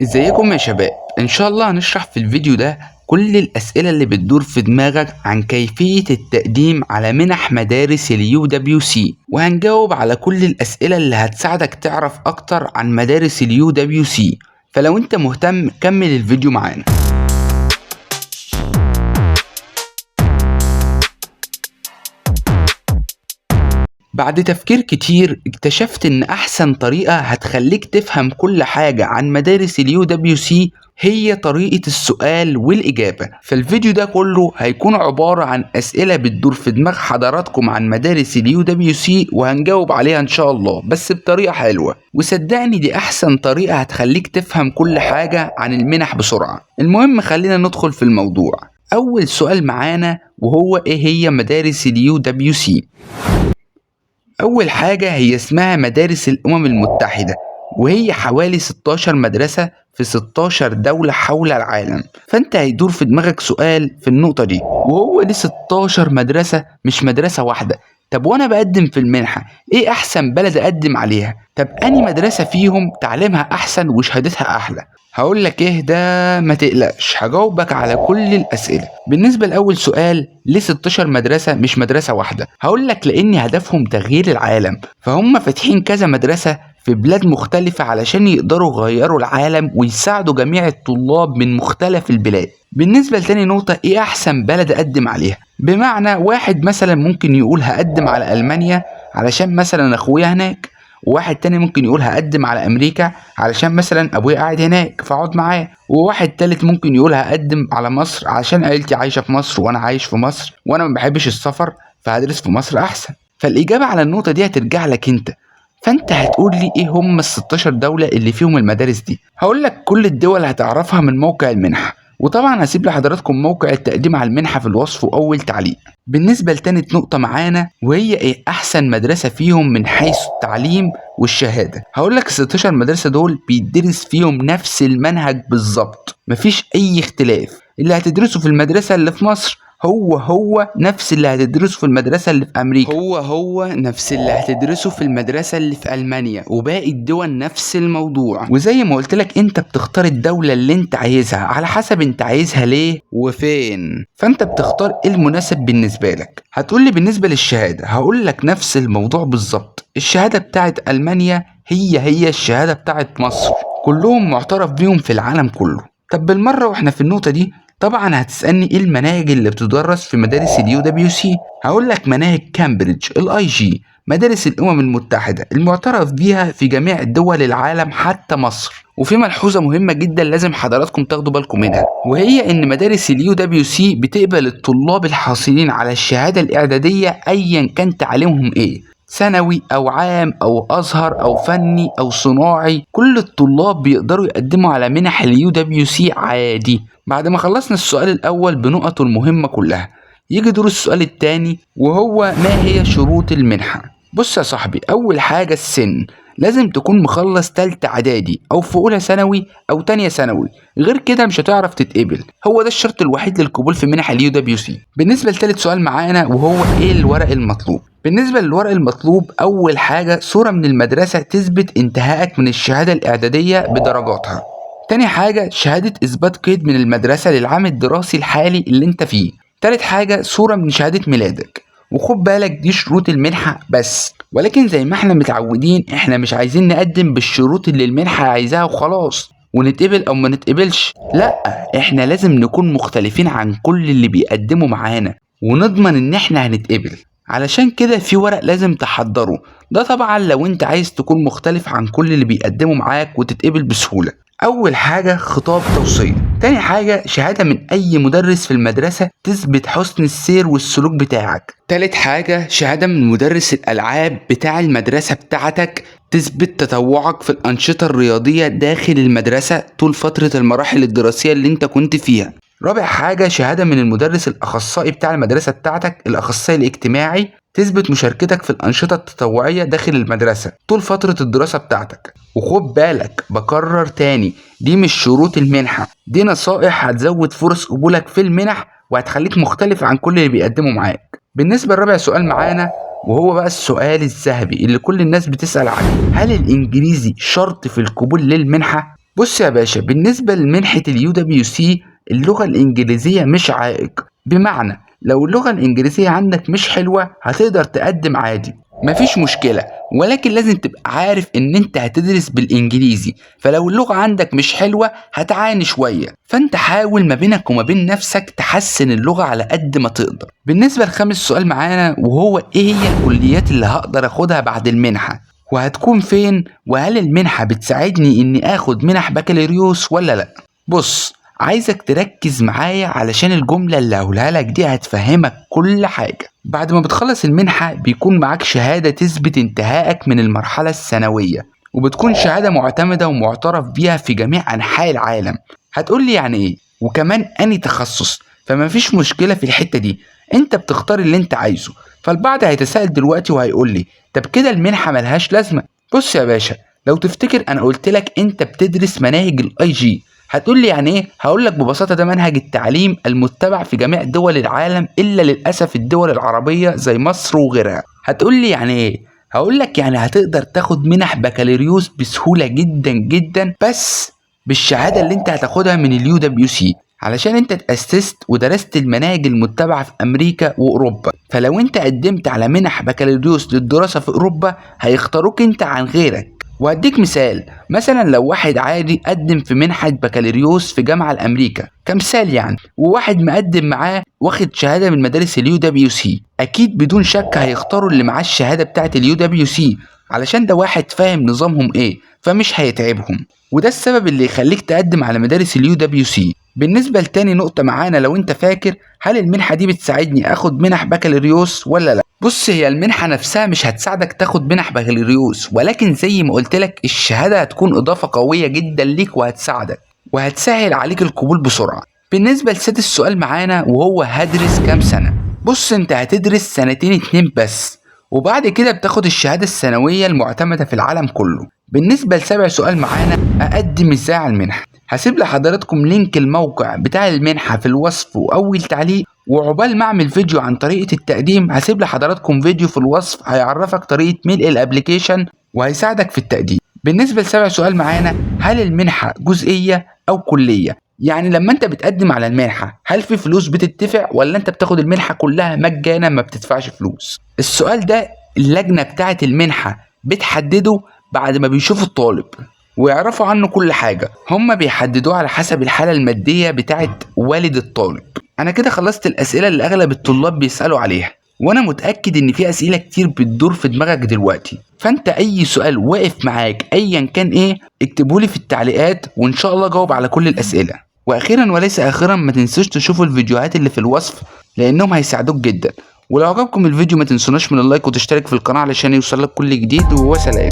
ازيكم يا شباب؟ ان شاء الله هنشرح في الفيديو ده كل الاسئلة اللي بتدور في دماغك عن كيفية التقديم على منح مدارس اليو دبليو سي، وهنجاوب على كل الاسئلة اللي هتساعدك تعرف اكتر عن مدارس اليو دبليو سي. فلو انت مهتم كمل الفيديو معانا. بعد تفكير كتير اكتشفت ان احسن طريقة هتخليك تفهم كل حاجة عن مدارس اليو دبليو سي هي طريقة السؤال والاجابة. فالفيديو ده كله هيكون عبارة عن اسئلة بتدور في دماغ حضراتكم عن مدارس اليو دبليو سي، وهنجاوب عليها ان شاء الله بس بطريقة حلوة. وصدقني دي احسن طريقة هتخليك تفهم كل حاجة عن المنح بسرعة. المهم خلينا ندخل في الموضوع. اول سؤال معانا وهو ايه هي مدارس اليو دبليو سي؟ أول حاجة هي اسمها مدارس الأمم المتحدة، وهي حوالي 16 مدرسة في 16 دولة حول العالم. فأنت هيدور في دماغك سؤال في النقطة دي، وهو دي 16 مدرسة مش مدرسة واحدة. طب وأنا بقدم في المنحة إيه أحسن بلد أقدم عليها؟ طب أني مدرسة فيهم تعليمها أحسن وشهادتها أحلى؟ هقول لك ايه ده، ما تقلقش هجاوبك على كل الاسئله. بالنسبه لاول سؤال، ليه 16 مدرسه مش مدرسه واحده؟ هقول لك لان هدفهم تغيير العالم، فهم فاتحين كذا مدرسه في بلاد مختلفه علشان يقدروا يغيروا العالم ويساعدوا جميع الطلاب من مختلف البلاد. بالنسبه لتاني نقطه، ايه احسن بلد اقدم عليها؟ بمعنى واحد مثلا ممكن يقول هقدم على المانيا علشان مثلا اخويا هناك، وواحد تاني ممكن يقول هقدم على امريكا علشان مثلا ابويا قاعد هناك فاقعد معاه، وواحد تالت ممكن يقول هقدم على مصر علشان عيلتي عايشه في مصر وانا عايش في مصر وانا ما بحبش السفر فهدرس في مصر احسن. فالاجابه على النقطه دي هترجع لك انت. فانت هتقول لي ايه هم ال 16 دوله اللي فيهم المدارس دي؟ هقول لك كل الدول هتعرفها من موقع المنحه، وطبعا هسيب لحضراتكم موقع التقديم على المنحه في الوصف واول تعليق. بالنسبه لتانية نقطه معانا وهي ايه احسن مدرسه فيهم من حيث التعليم والشهاده، هقول لك ال 16 مدرسه دول بيدرس فيهم نفس المنهج بالظبط، مفيش اي اختلاف. اللي هتدرسه في المدرسه اللي في مصر هو نفس اللي هتدرسه في المدرسة اللي في أمريكا، هو نفس اللي هتدرسه في المدرسة اللي في ألمانيا، وباقي الدول نفس الموضوع. وزي ما قلت لك انت بتختار الدولة اللي انت عايزها على حسب انت عايزها ليه وفين، فانت بتختار ايه المناسب بالنسبة لك. هتقولي بالنسبة للشهادة، هقول لك نفس الموضوع بالظبط. الشهادة بتاعت ألمانيا هي الشهادة بتاعت مصر، كلهم معترف بيهم في العالم كله. طب بالمرة واحنا في النقطة دي، طبعا هتسألني ايه المناهج اللي بتدرس في مدارس اليو دبليو سي؟ هقول لك مناهج كامبريدج، الاي جي، مدارس الامم المتحدة المعترف بيها في جميع دول العالم حتى مصر. وفي ملحوظة مهمة جدا لازم حضراتكم تاخدوا بالكم منها، وهي ان مدارس اليو دبليو سي بتقبل الطلاب الحاصلين على الشهادة الاعدادية ايا كان تعليمهم ايه، ثانوي او عام او ازهر او فني او صناعي. كل الطلاب بيقدروا يقدموا على منح اليو دبليو سي عادي. بعد ما خلصنا السؤال الأول بنقطه المهمة كلها، يجي دور السؤال التاني وهو ما هي شروط المنحة؟ بص يا صاحبي، أول حاجة السن، لازم تكون مخلص تالتة إعدادي أو في أولى ثانوي أو تانية ثانوي، غير كده مش هتعرف تتقبل. هو ده الشرط الوحيد للقبول في منح اليو دبليو سي. بالنسبة لتالت سؤال معانا وهو إيه الورق المطلوب؟ بالنسبة للورق المطلوب، أول حاجة صورة من المدرسة تثبت انتهائك من الشهادة الإعدادية بدرجاتها. تاني حاجة شهادة إثبات قيد من المدرسة للعام الدراسي الحالي اللي أنت فيه. تالت حاجة صورة من شهادة ميلادك. وخد بالك دي شروط المنحة بس، ولكن زي ما احنا متعودين احنا مش عايزين نقدم بالشروط اللي المنحة عايزاها وخلاص ونتقبل أو ما نتقبلش، لأ، احنا لازم نكون مختلفين عن كل اللي بيقدموا معانا ونضمن إن احنا هنتقبل. علشان كده في ورق لازم تحضره، ده طبعا لو انت عايز تكون مختلف عن كل اللي بيقدموا معاك وتتقبل بسهولة. أول حاجة خطاب توصية. تاني حاجة شهادة من أي مدرس في المدرسة تثبت حسن السير والسلوك بتاعك. تالت حاجة شهادة من مدرس الألعاب بتاع المدرسة بتاعتك تثبت تطوعك في الأنشطة الرياضية داخل المدرسة طول فترة المراحل الدراسية اللي انت كنت فيها. رابع حاجة شهادة من المدرس الأخصائي بتاع المدرسة بتاعتك، الأخصائي الاجتماعي، تثبت مشاركتك في الأنشطة التطوعية داخل المدرسة طول فترة الدراسة بتاعتك. وخد بالك بكرر تاني، دي مش شروط المنحة، دي نصائح هتزود فرص قبولك في المنح وهتخليك مختلف عن كل اللي بيقدموا معاك. بالنسبة لرابع سؤال معانا وهو بقى السؤال الذهبي اللي كل الناس بتسأل عنه، هل الإنجليزي شرط في القبول للمنحة؟ بص يا باشا، بالنسبة لمنحة اليو دبليو سي اللغة الإنجليزية مش عائق، بمعنى لو اللغة الإنجليزية عندك مش حلوة هتقدر تقدم عادي، مفيش مشكلة، ولكن لازم تبقى عارف إن أنت هتدرس بالإنجليزي، فلو اللغة عندك مش حلوة هتعاني شوية، فأنت حاول ما بينك وما بين نفسك تحسن اللغة على قد ما تقدر. بالنسبة لخامس سؤال معانا وهو إيه هي الكليات اللي هقدر أخدها بعد المنحة؟ وهتكون فين؟ وهل المنحة بتساعدني إني آخد منح بكالوريوس ولا لأ؟ بص، عايزك تركز معايا علشان الجملة اللي هقولها لك دي هتفهمك كل حاجة. بعد ما بتخلص المنحة بيكون معاك شهادة تثبت انتهائك من المرحلة الثانوية، وبتكون شهادة معتمدة ومعترف بيها في جميع أنحاء العالم. هتقولي يعني إيه؟ وكمان أني تخصص؟ فمفيش مشكلة في الحتة دي، أنت بتختار اللي أنت عايزه. فالبعض هيتساءل دلوقتي وهيقولي طب كده المنحة ملهاش لازمة؟ بص يا باشا، لو تفتكر أنا قلتلك أنت بتدرس مناهج الأي جي، هتقول لي يعني ايه؟ هقول لك ببساطه ده منهج التعليم المتبع في جميع دول العالم الا للاسف الدول العربيه زي مصر وغيرها. هتقول لي يعني ايه؟ هقول لك يعني هتقدر تاخد منح بكالوريوس بسهوله جدا جدا، بس بالشهاده اللي انت هتاخدها من اليو دبليو سي، علشان انت اتأسست ودرست المناهج المتبعة في امريكا واوروبا. فلو انت قدمت على منح بكالوريوس للدراسة في اوروبا هيختاروك انت عن غيرك. وهديك مثال، مثلا لو واحد عادي قدم في منحة بكالوريوس في جامعة الأمريكا كمثال يعني، وواحد مقدم معاه واخد شهادة من مدارس اليو دبليو سي، أكيد بدون شك هيختاروا اللي معاه الشهادة بتاعت اليو دبليو سي، علشان ده واحد فاهم نظامهم ايه فمش هيتعبهم، وده السبب اللي يخليك تقدم على مدارس اليو دبليو سي. بالنسبة لتاني نقطة معانا، لو انت فاكر هل المنحة دي بتساعدني اخد منح بكالوريوس ولا لا؟ بص، هي المنحة نفسها مش هتساعدك تاخد منح بكالوريوس، ولكن زي ما قلت لك الشهادة هتكون اضافة قوية جدا ليك وهتساعدك وهتسهل عليك القبول بسرعة. بالنسبة لسادس السؤال معانا وهو هدرس كام سنة؟ بص، انت هتدرس سنتين 2 بس، وبعد كده بتاخد الشهادة السنوية المعتمدة في العالم كله. بالنسبة لسابع سؤال معانا، أقدم ازاي على المنحة؟ هسيب لحضراتكم لينك الموقع بتاع المنحة في الوصف وأول تعليق، وعقبال ما أعمل فيديو عن طريقة التقديم هسيب لحضراتكم فيديو في الوصف هيعرفك طريقة ملء الابليكيشن وهيساعدك في التقديم. بالنسبة لسابع سؤال معانا، هل المنحة جزئية أو كلية؟ يعني لما انت بتقدم على المنحة هل في فلوس بتدفع ولا انت بتاخد المنحة كلها مجانا ما بتدفعش فلوس؟ السؤال ده اللجنة بتاعة المنحة بتحدده بعد ما بيشوفوا الطالب ويعرفوا عنه كل حاجة، هم بيحددوه على حسب الحالة المادية بتاعة والد الطالب. انا كده خلصت الاسئلة اللي اغلب الطلاب بيسألوا عليها، وانا متأكد ان في اسئلة كتير بتدور في دماغك دلوقتي، فانت اي سؤال واقف معاك ايا كان ايه اكتبولي في التعليقات وان شاء الله جاوب على كل الاسئلة. واخيرا وليس اخيرا، ما تنسوش تشوفوا الفيديوهات اللي في الوصف لانهم هيساعدوك جدا، ولو عجبكم الفيديو ما تنسوناش من اللايك وتشترك في القناة علشان يوصلك كل جديد، وسلام.